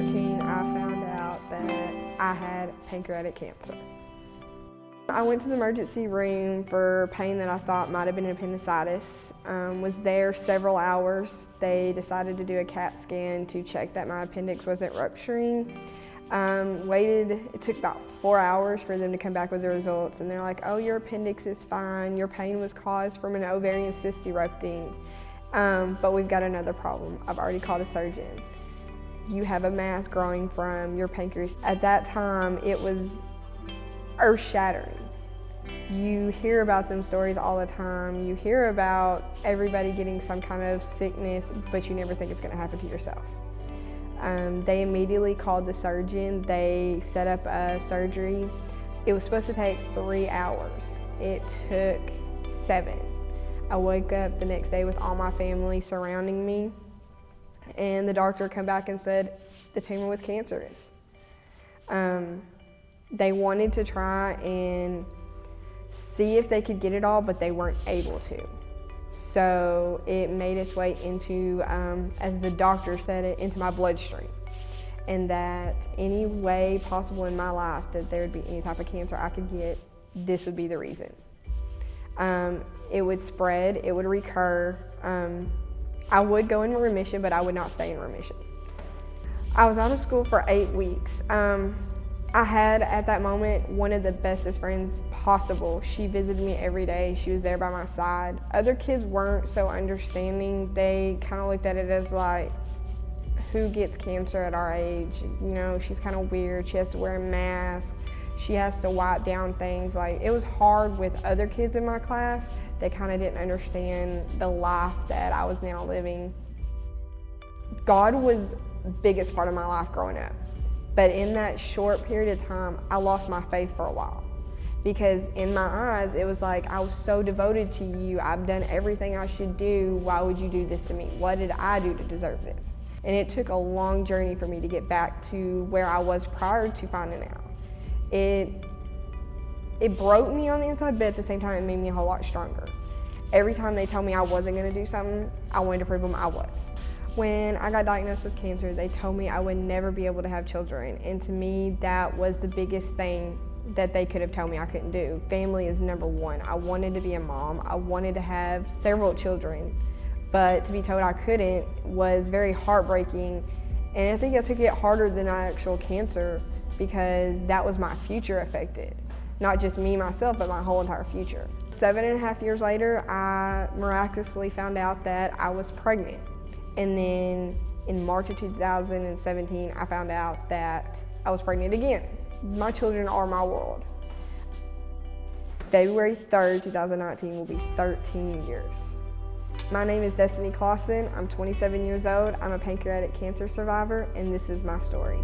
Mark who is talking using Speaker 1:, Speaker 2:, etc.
Speaker 1: 2014, I found out that I had pancreatic cancer. I went to the emergency room for pain that I thought might have been appendicitis. Was there several hours. They decided to do a CAT scan to check that my appendix wasn't rupturing. It took about 4 hours for them to come back with the results, and they're like, oh, your appendix is fine. Your pain was caused from an ovarian cyst erupting, but we've got another problem. I've already called a surgeon. You have a mass growing from your pancreas. At that time, it was earth-shattering. You hear about them stories all the time. You hear about everybody getting some kind of sickness, but you never think it's going to happen to yourself. They immediately called the surgeon. They set up a surgery. It was supposed to take 3 hours. It took 7. I woke up the next day with all my family surrounding me, and the doctor came back and said the tumor was cancerous. They wanted to try and see if they could get it all, but they weren't able to. So it made its way into, as the doctor said it, into my bloodstream. And that any way possible in my life that there would be any type of cancer I could get, this would be the reason. It would spread, it would recur. I would go into remission, but I would not stay in remission. I was out of school for 8 weeks. I had, at that moment, one of the bestest friends possible. She visited me every day. She was there by my side. Other kids weren't so understanding. They kind of looked at it as like, who gets cancer at our age? You know, she's kind of weird. She has to wear a mask. She has to wipe down things. Like, it was hard with other kids in my class. They kind of didn't understand the life that I was now living. God was the biggest part of my life growing up. But in that short period of time, I lost my faith for a while. Because in my eyes, it was like, I was so devoted to you. I've done everything I should do. Why would you do this to me? What did I do to deserve this? And it took a long journey for me to get back to where I was prior to finding out. It broke me on the inside, but at the same time, it made me a whole lot stronger. Every time they told me I wasn't going to do something, I wanted to prove them I was. When I got diagnosed with cancer, they told me I would never be able to have children. And to me, that was the biggest thing that they could have told me I couldn't do. Family is number one. I wanted to be a mom. I wanted to have several children. But to be told I couldn't was very heartbreaking. And I think it took it harder than actual cancer because that was my future affected. Not just me, myself, but my whole entire future. 7.5 years later, I miraculously found out that I was pregnant. And then in March of 2017, I found out that I was pregnant again. My children are my world. February 3rd, 2019 will be 13 years. My name is Clausen. I'm 27 years old. I'm a pancreatic cancer survivor, and this is my story.